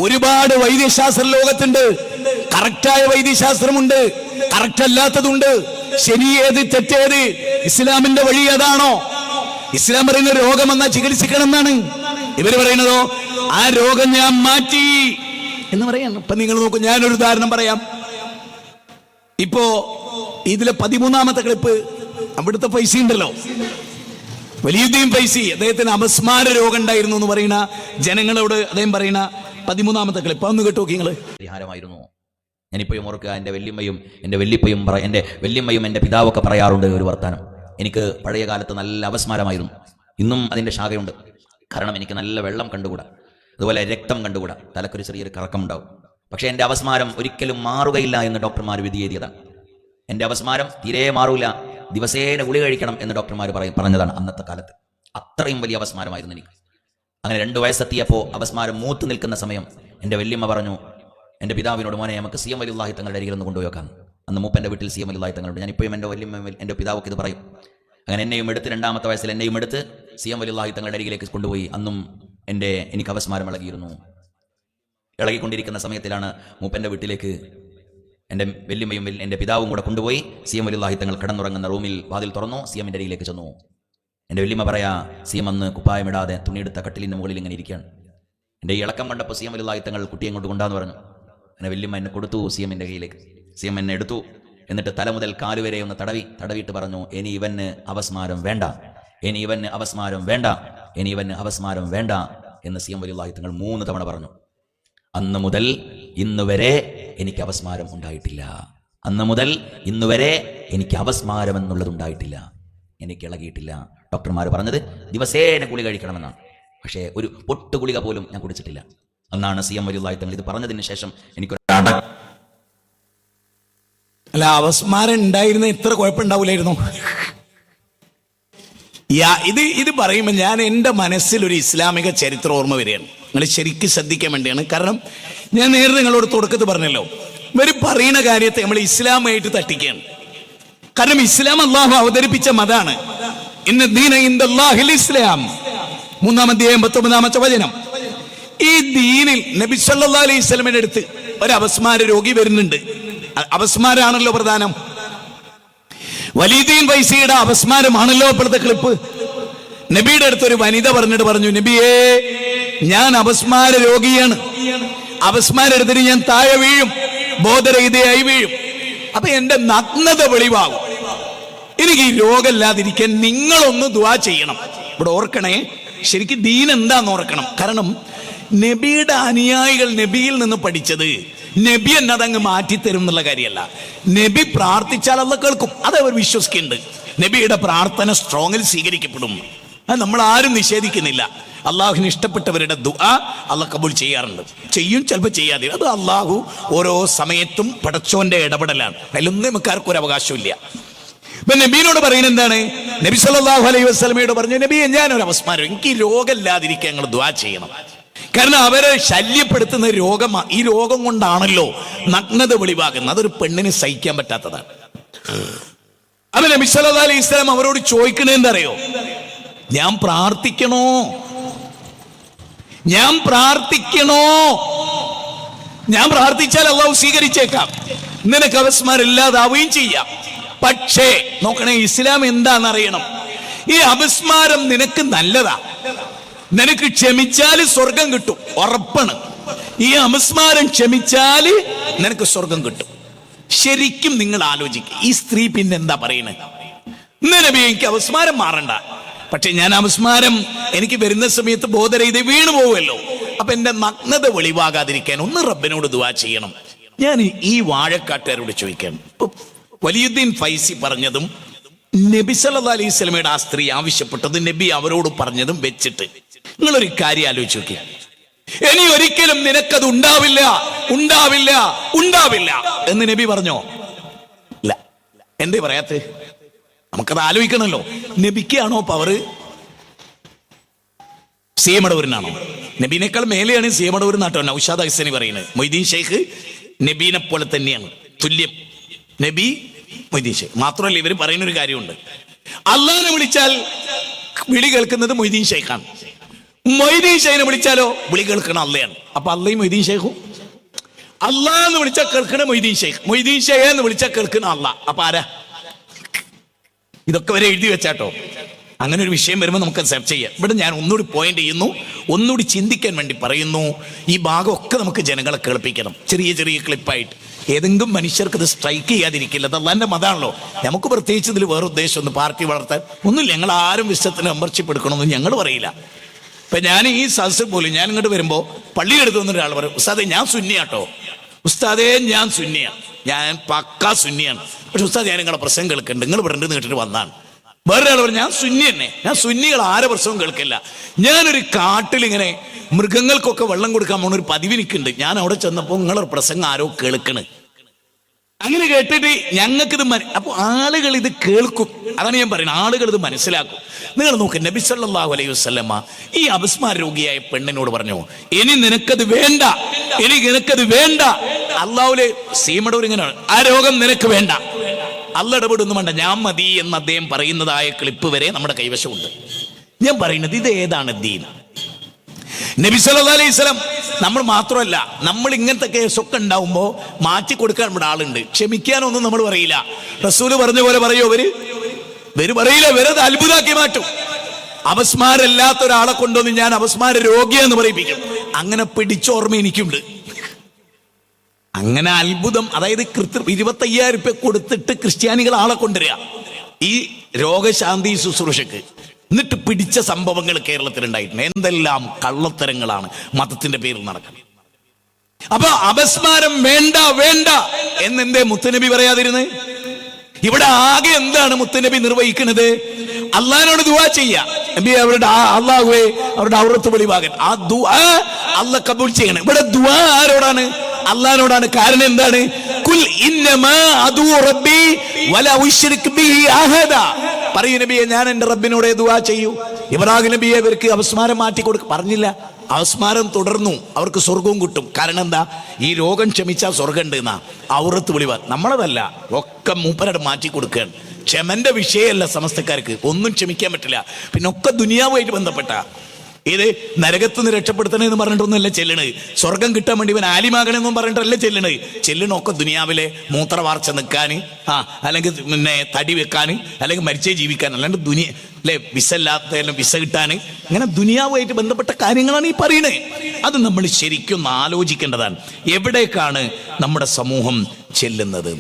ഒരുപാട് വൈദ്യശാസ്ത്ര ലോകത്തുണ്ട്. കറക്റ്റായ വൈദ്യശാസ്ത്രമുണ്ട്, കറക്റ്റ് അല്ലാത്തതുണ്ട്. ശരി ഏത് തെറ്റേത്? ഇസ്ലാമിന്റെ വഴി അതാണോ? ഇസ്ലാം പറയുന്ന രോഗം വന്നാൽ ചികിത്സിക്കണം എന്നാണ്. ഇവര് പറയുന്നതോ ആ രോഗം ഞാൻ മാറ്റി എന്ന് പറയാണ്. ഇപ്പൊ നിങ്ങൾ നോക്കൂ, ഞാനൊരു ഉദാഹരണം പറയാം. ഇപ്പോ ഇതിലെ 13ാമത്തെ ക്ലിപ്പ്, അവിടുത്തെ പൈസ ഉണ്ടല്ലോ, വലിയുദ്ദീൻ ഫൈസി, അദ്ദേഹത്തിന് അപസ്മാര രോഗം ഉണ്ടായിരുന്നു എന്ന് പറയുന്ന ജനങ്ങളോട് അദ്ദേഹം പറയുന്ന 13ാമത്തെ ക്ലിപ്പ് ഒന്ന് കേട്ടു നോക്കി നിങ്ങള്. പരിഹാരമായിരുന്നു. ഞാനിപ്പോഴും ഓർക്കുക, എൻ്റെ വല്യമ്മയും എൻ്റെ വല്യമ്മയും എൻ്റെ പിതാവൊക്കെ പറയാറുണ്ട് ഒരു വർത്താനം. എനിക്ക് പഴയ കാലത്ത് നല്ല അപസ്മാരമായിരുന്നു. ഇന്നും അതിൻ്റെ ശാഖയുണ്ട്. കാരണം എനിക്ക് നല്ല വെള്ളം കണ്ടുകൂടാ, അതുപോലെ രക്തം കണ്ടുകൂടാ, തലക്കൊരു ചെറിയൊരു കറക്കം ഉണ്ടാവും. പക്ഷേ എൻ്റെ അപസ്മാരം ഒരിക്കലും മാറുകയില്ല എന്ന് ഡോക്ടർമാർ വിധിയെഴുതിയതാണ്. എൻ്റെ അപസ്മാരം തീരെ മാറൂല, ദിവസേന ഗുളിക കഴിക്കണം എന്ന് ഡോക്ടർമാർ പറഞ്ഞതാണ് അന്നത്തെ കാലത്ത്. അത്രയും വലിയ അപസ്മാരമായിരുന്നു എനിക്ക്. അങ്ങനെ 2 വയസ്സെത്തിയപ്പോൾ അപസ്മാരം മൂത്ത് നിൽക്കുന്ന സമയം എൻ്റെ വല്യമ്മ പറഞ്ഞു എൻ്റെ പിതാവിനോട്, മോനെ നമുക്ക് സി എം വലിയുള്ളാഹി തങ്ങളുടെ അരികിൽ ഒന്ന് കൊണ്ടുപോയേക്കാം. അന്ന് മൂപ്പൻ്റെ വീട്ടിൽ സി എം വലിയുള്ളാഹി തങ്ങളുണ്ട്. ഞാനിപ്പോഴും എൻ്റെ വല്യമ്മ എൻ്റെ പിതാവൊക്കെ ഇത് പറയും. അങ്ങനെ എന്നെയും എടുത്ത് 2ാമത്തെ വയസ്സിൽ എന്നെയും എടുത്ത് സി എം വലിയുള്ളാഹി തങ്ങളുടെ അരികിലേക്ക് കൊണ്ടുപോയി. അന്നും എനിക്ക് അപസ്മാരം ഇളകിയിരുന്നു. ഇളകിക്കൊണ്ടിരിക്കുന്ന സമയത്തിലാണ് മൂപ്പൻ്റെ വീട്ടിലേക്ക് എൻ്റെ വല്യമ്മയും എൻ്റെ പിതാവും കൂടെ കൊണ്ടുപോയി സി എം വലിയുള്ളാഹി തങ്ങൾ കിടന്നുറങ്ങുന്ന റൂമിൽ വാതിൽ തുറന്നു. സി എമ്മിൻ്റെ അരികിലേക്ക് ചെന്നു. എൻ്റെ വല്യമ്മ പറയാ, സി എം അന്ന് കുപ്പായമിടാതെ തുണിയെടുത്ത കട്ടിലിൻ്റെ മുകളിൽ ഇങ്ങനെ ഇരിക്കുകയാണ്. എൻ്റെ ഈ ഇളക്കം കണ്ടപ്പോൾ സി എം വലിയുള്ളാഹി തങ്ങൾ കുട്ടിയെ കൊണ്ട് കൊണ്ടാന്ന് പറഞ്ഞു. അങ്ങനെ വല്യമ്മ എന്നെ കൊടുത്തു സി എമ്മിൻ്റെ കയ്യിലേക്ക്. സി എം എന്നെ എടുത്തു. എന്നിട്ട് തല മുതൽ കാലുവരെ ഒന്ന് തടവിയിട്ട് പറഞ്ഞു, ഇനി ഇവന് അപസ്മാരം വേണ്ട, ഇനി ഇവന് അപസ്മാരം വേണ്ട, ഇനി ഇവന് അപസ്മാരം വേണ്ട എന്ന് സി എം വലിയുള്ളാഹി തങ്ങൾ 3 തവണ പറഞ്ഞു. അന്ന് മുതൽ ഇന്ന് വരെ എനിക്ക് അപസ്മാരം ഉണ്ടായിട്ടില്ല. അന്ന് മുതൽ ഇന്ന് വരെ എനിക്ക് അപസ്മാരം എന്നുള്ളത് ഉണ്ടായിട്ടില്ല, എനിക്ക് ഇളകിയിട്ടില്ല. ഡോക്ടർമാർ പറഞ്ഞത് ദിവസേന ഗുളിക കഴിക്കണമെന്നാണ്. പക്ഷേ ഒരു പൊട്ട് ഗുളിക പോലും ഞാൻ കുടിച്ചിട്ടില്ല. അന്നാണ് സി എം വലിയുള്ളാഹി തങ്ങൾ ഇത് പറഞ്ഞതിന് ശേഷം എനിക്കൊരു അല്ല, അപസ്മാരം ഉണ്ടായിരുന്ന ഇത്ര കുഴപ്പമുണ്ടാവില്ലായിരുന്നു. ഇത് പറയുമ്പോൾ ഞാൻ എൻ്റെ മനസ്സിൽ ഒരു ഇസ്ലാമിക ചരിത്രം ഓർമ്മ വരികയാണ്. നിങ്ങൾ ശരിക്കും ശ്രദ്ധിക്കാൻ വേണ്ടിയാണ്. കാരണം ഞാൻ നേരെ നിങ്ങളോട് തുടക്കത്തിൽ പറഞ്ഞല്ലോ, ഇവർ പറയുന്ന കാര്യത്തെ നമ്മൾ ഇസ്ലാമായിട്ട് തട്ടിക്കുകയാണ്. കാരണം ഇസ്ലാം അള്ളാഹു അവതരിപ്പിച്ച മതാണ്. ഇന്ന ദീന ഇൻദല്ലാഹിൽ ഇസ്ലാം, 3-ാം അധ്യായം 19-ാമത്തെ വചനം. ഈ ദീനിൽ നബി സല്ലല്ലാഹു അലൈഹി വസല്ലമയുടെ അടുത്ത് ഒരു അപസ്മാര രോഗി വരുന്നുണ്ട്. അപസ്മാരാണല്ലോ പ്രധാനം. വലിയുദ്ദീൻ ഫൈസിയുടെ അപസ്മാരമാണല്ലോ ഇപ്പോഴത്തെ ക്ലിപ്പ്. നബിയുടെ അടുത്ത് ഒരു വനിത പറഞ്ഞു, നബിയേ, ഞാൻ അപസ്മാര രോഗിയാണ്, അപസ്മാരം എടുത്തിട്ട് ഞാൻ താഴെ വീഴും, ബോധരഹിതയായി വീഴും. അപ്പൊ എന്റെ നഗ്നത വെളിവാകും. എനിക്ക് ഈ രോഗമില്ലാതിരിക്കാൻ നിങ്ങളൊന്ന് ദുആ ചെയ്യണം. ഇവിടെ ഓർക്കണേ, ശരിക്കും ദീൻ എന്താന്ന് ഓർക്കണം. കാരണം നബിയുടെ അനുയായികൾ നബിയിൽ നിന്ന് പഠിച്ചത് നബി എന്നതങ്ങ് മാറ്റിത്തരും എന്നുള്ള കാര്യമല്ല. നബി പ്രാർത്ഥിച്ചാൽ അള്ളാഹ് കേൾക്കും, അത് അവർ വിശ്വസിക്കുന്നുണ്ട്. നബിയുടെ പ്രാർത്ഥന സ്ട്രോങ്ങിൽ സ്വീകരിക്കപ്പെടും, അത് നമ്മൾ ആരും നിഷേധിക്കുന്നില്ല. അള്ളാഹുവിന് ഇഷ്ടപ്പെട്ടവരുടെ ദുആ അള്ളാഹ് കബൂൽ ചെയ്യാറുണ്ട്, ചെയ്യും, ചിലപ്പോൾ ചെയ്യാതെ. അത് അള്ളാഹു ഓരോ സമയത്തും പടച്ചോന്റെ ഇടപെടലാണ്. അതിലൊന്നും നമുക്കാർക്കും ഒരു അവകാശമില്ല. ഇപ്പൊ നബീനോട് പറയുന്നത് എന്താണ്? നബി സല്ലല്ലാഹു അലൈഹി വസല്ലമയോട് പറഞ്ഞു, നബിയെ, ഞാനൊരു അപസ്മാരം, എനിക്ക് രോഗമില്ലാതിരിക്കാൻ നിങ്ങൾ ദുആ ചെയ്യണം. കാരണം അവരെ ശല്യപ്പെടുത്തുന്ന രോഗം, ഈ രോഗം കൊണ്ടാണല്ലോ നഗ്നത വെളിവാകുന്നത്. അതൊരു പെണ്ണിന് സഹിക്കാൻ പറ്റാത്തതാണ്. അപ്പൊ നബി സല്ലല്ലാഹു അലൈഹി വസല്ലം അവരോട് ചോദിക്കണേ എന്തറിയോ? ഞാൻ പ്രാർത്ഥിക്കണോ? ഞാൻ പ്രാർത്ഥിച്ചാൽ അള്ളാഹു സ്വീകരിച്ചേക്കാം, നിനക്ക് അപസ്മാരം ഇല്ലാതാവുകയും ചെയ്യാം. പക്ഷേ നോക്കണേ, ഇസ്ലാം എന്താണെന്നറിയണം. ഈ അപസ്മാരം നിനക്ക് നല്ലതാ, നിനക്ക് ക്ഷമിച്ചാൽ സ്വർഗം കിട്ടും, ഉറപ്പാണ്. ഈ അപസ്മാരം ക്ഷമിച്ചാല് നിനക്ക് സ്വർഗം കിട്ടും. ശരിക്കും നിങ്ങൾ ആലോചിക്കുക, ഈ സ്ത്രീ പിന്നെ എന്താ പറയണേ? നബി, എനിക്ക് അപസ്മാരം മാറണ്ട, പക്ഷെ ഞാൻ അപസ്മാരം എനിക്ക് വരുന്ന സമയത്ത് ബോധരഹിത വീണു പോവുമല്ലോ, അപ്പൊ എന്റെ നഗ്നത വെളിവാകാതിരിക്കാൻ ഒന്ന് റബ്ബിനോട് ദുആ ചെയ്യണം. ഞാൻ ഈ വാഴക്കാട്ടുകാരോട് ചോദിക്കണം, വലിയുദ്ദീൻ ഫൈസി പറഞ്ഞതും നബി സല്ലല്ലാഹു അലൈഹി വസല്ലമയുടെ ആ സ്ത്രീ ആവശ്യപ്പെട്ടത് നബി അവരോട് പറഞ്ഞതും വെച്ചിട്ട് നിങ്ങളൊരു കാര്യം ആലോചിച്ച് നോക്കി. ഇനി ഒരിക്കലും നിനക്കത് ഉണ്ടാവില്ല എന്ന് നബി പറഞ്ഞോ? ഇല്ല. എന്തേ പറയാത്ത? നമുക്കത് ആലോചിക്കണല്ലോ. നബിക്കാണോ പവർ? സി എം അടൂരിനാണോ? നബീനേക്കാൾ മേലെയാണ് സി എം അടൂർ നാട്ടോ നൗഷാദ് ഹസനി പറയുന്നത്. മൊയ്തീൻ ഷെയ്ഖ് നബീനെ പോലെ തന്നെയാണ്, തുല്യം. നബി മൊയ്തീൻ ഷെയ്ഖ് മാത്രമല്ല, ഇവർ പറയുന്നൊരു കാര്യമുണ്ട്, അള്ളാഹിനെ വിളിച്ചാൽ വിളി കേൾക്കുന്നത് മൊയ്തീൻ ഷെയ്ഖാണ്. മൊയ്തീൻ ഷെയ്ഖിനെ വിളിച്ചാലോ വിളി കേൾക്കണ അള്ളയാണ്. അപ്പൊ അള്ളയും മൊയ്തീൻ ഷെയ്ഖും. അള്ളാഹ് എന്ന് വിളിച്ചാൽ കേൾക്കണ മൊയ്തീൻ ഷെയ്ഖ്, മൊയ്തീൻ ഷെയ്ഖ് എന്ന് വിളിച്ചാൽ കേൾക്കണ അള്ളാഹ്. അപ്പൊ ആരാ? ഇതൊക്കെ വരെ എഴുതി വെച്ചാട്ടോ. അങ്ങനെ ഒരു വിഷയം വരുമ്പോൾ നമുക്ക് സെർച്ച് ചെയ്യാം. ഇവിടെ ഞാൻ ഒന്നുകൂടി പോയിന്റ് ചെയ്യുന്നു, ഒന്നുകൂടി ചിന്തിക്കാൻ വേണ്ടി പറയുന്നു. ഈ ഭാഗമൊക്കെ നമുക്ക് ജനങ്ങളെ കേൾപ്പിക്കണം, ചെറിയ ചെറിയ ക്ലിപ്പായിട്ട്. ഏതെങ്കിലും മനുഷ്യർക്ക് ഇത് സ്ട്രൈക്ക് ചെയ്യാതിരിക്കില്ല. അത് അള്ളാന്റെ മതമാണല്ലോ. നമുക്ക് പ്രത്യേകിച്ച് ഇതിൽ വേറെ ഉദ്ദേശം ഒന്ന് പാർട്ടി വളർത്താൻ ഒന്നുമില്ല. ഞങ്ങൾ ആരും വിശ്വത്തിന് മെമ്പർഷിപ്പ് എടുക്കണമെന്ന് ഞങ്ങൾ പറയില്ല. ഇപ്പൊ ഞാൻ ഈ സദസ്സിൽ പോലും ഞാൻ ഇങ്ങോട്ട് വരുമ്പോ പള്ളിയെടുത്ത് വന്ന ഒരാൾ പറയും, ഉസ്താദേ ഞാൻ സുന്നിയാട്ടോ, ഉസ്താദേ ഞാൻ സുന്നിയാണ്, ഞാൻ പക്കാ സുന്നിയാണ്, പക്ഷെ ഉസ്താദ് ഞാൻ നിങ്ങളെ പ്രസംഗം കേൾക്കുന്നുണ്ട്, നിങ്ങൾ ഇവിടെ കേട്ടിട്ട് വന്നാണ്. വേറൊരാൾ പറഞ്ഞു ഞാൻ സുന്നി തന്നെ, ഞാൻ സുന്നികൾ ആരെ പ്രസംഗം കേൾക്കില്ല. ഞാനൊരു കാട്ടിലിങ്ങനെ മൃഗങ്ങൾക്കൊക്കെ വെള്ളം കൊടുക്കാൻ പോണ ഒരു പതിവ് എനിക്കുണ്ട്. ഞാൻ അവിടെ ചെന്നപ്പോൾ നിങ്ങളൊരു പ്രസംഗം ആരോ കേൾക്കണ്. അങ്ങനെ കേട്ടിട്ട് ഞങ്ങൾക്കിത് അപ്പൊ ആളുകൾ ഇത് കേൾക്കും. അതാണ് ഞാൻ പറയുന്നത്, ആളുകൾ ഇത് മനസ്സിലാക്കും. നിങ്ങൾ നോക്ക്, നബി സല്ലല്ലാഹു അലൈഹി വസല്ലമ ഈ അപസ്മാര രോഗിയായ പെണ്ണിനോട് പറഞ്ഞു, ഇനി നിനക്കത് വേണ്ട, ഇനി നിനക്കത് വേണ്ട. അള്ളാഹുലെ സീമടൂർ ഇങ്ങനെയാണ്, ആ രോഗം നിനക്ക് വേണ്ട, അള്ള ഇടപെടൊന്നും വേണ്ട, ഞാൻ മതി എന്ന് അദ്ദേഹം പറയുന്നതായ ക്ലിപ്പ് വരെ നമ്മുടെ കൈവശമുണ്ട്. ഞാൻ പറയുന്നത് ഇത് ഏതാണ് ദീൻ? നബി സല്ലല്ലാഹു അലൈഹി വസല്ലം നമ്മൾ മാത്രമല്ല, നമ്മൾ ഇങ്ങനത്തെ കേസൊക്കെ ഉണ്ടാവുമ്പോൾ മാറ്റി കൊടുക്കാൻ ഇവിടെ ആളുണ്ട്. ക്ഷമിക്കാനൊന്നും നമ്മൾ പറയില്ല. റസൂല് പറഞ്ഞ പോലെ പറയോ ഇവര് പറയില്ല, ഇവരത് അത്ഭുതമാക്കി മാറ്റും. അപസ്മാരല്ലാത്ത ഒരാളെ കൊണ്ടുവന്ന് ഞാൻ അപസ്മാര രോഗിയെന്ന് പറയിപ്പിക്കും. അങ്ങനെ പിടിച്ചോർമ്മ എനിക്കുണ്ട്. അങ്ങനെ അത്ഭുതം, അതായത് 25,000 രൂപ കൊടുത്തിട്ട് ക്രിസ്ത്യാനികൾ ആളെ കൊണ്ടുവരിക ഈ രോഗശാന്തി ശുശ്രൂഷക്ക്. എന്നിട്ട് പിടിച്ച സംഭവങ്ങൾ കേരളത്തിൽ ഉണ്ടായിട്ടുണ്ട്. എന്തെല്ലാം കള്ളത്തരങ്ങളാണ് മതത്തിന്റെ പേരിൽ നടക്കുന്നത്. അപ്പൊ അപസ്മാരം വേണ്ട വേണ്ട എന്നെന്തേ മുത്തുനബി പറയാതിരുന്നത്? ഇവിടെ ആകെ എന്താണ് മുത്തുനബി നിർവഹിക്കുന്നത്? അള്ളാഹിനോട് ദുആ ചെയ്യാ. നബി അവരുടെ അള്ളാഹുവേ അവരുടെ ഔറത്ത് വെളിവാകൻ, ആ ദുആ അള്ളാഹ് കബൂൽ ചെയ്യണം. ഇവിടെ ദുആ ആരോടാണ്? അള്ളാഹിനോടാണ്. കാരണം എന്താണ്? കുൽ ഇന്നമാ അദൂ റബ്ബി വലാ ഉശ്രിക് ബിഹി അഹദ. പറയൂ നബിയെ, ഞാൻ എന്റെ റബ്ബിനോട് ദുആ ചെയ്യൂ. ഇബ്രാഹിം നബിയെ ഇവർക്ക് അപസ്മാരം മാറ്റി പറഞ്ഞില്ല, അപസ്മാരം തുടർന്നു, അവർക്ക് സ്വർഗവും കിട്ടും. കാരണം എന്താ? ഈ രോഗം ക്ഷമിച്ചാൽ സ്വർഗം ഉണ്ട് എന്നാ ഔറത്ത് വെളിവാ. നമ്മളതല്ല, ഒക്കെ മൂപ്പരോട് മാറ്റി കൊടുക്കുകയാണ്. ക്ഷമന്റെ വിഷയമല്ല സമസ്തക്കാർക്ക്, ഒന്നും ക്ഷമിക്കാൻ പറ്റില്ല. പിന്നെ ഒക്കെ ദുനിയാവുമായിട്ട് ബന്ധപ്പെട്ട ഇത് നരകത്ത് നിന്ന് രക്ഷപ്പെടുത്തണമെന്ന് പറഞ്ഞിട്ടൊന്നുമല്ല ചെല്ലണത്. സ്വർഗം കിട്ടാൻ വേണ്ടി ഇവൻ ആലിമാകണമെന്നും പറഞ്ഞിട്ടല്ല ചെല്ലണത്. ചെല്ലണമൊക്കെ ദുനിയാവിലെ മൂത്രവാർച്ച നിൽക്കാൻ, അല്ലെങ്കിൽ പിന്നെ തടി വെക്കാൻ, അല്ലെങ്കിൽ മരിച്ചേ ജീവിക്കാൻ, അല്ലാണ്ട് അല്ലെ വിസ ഇല്ലാത്ത വിസ കിട്ടാൻ, ഇങ്ങനെ ദുനിയാവുമായിട്ട് ബന്ധപ്പെട്ട കാര്യങ്ങളാണ് ഈ പറയണേ. അത് നമ്മൾ ശരിക്കും ആലോചിക്കേണ്ടതാണ്. എവിടേക്കാണ് നമ്മുടെ സമൂഹം ചെല്ലുന്നത്?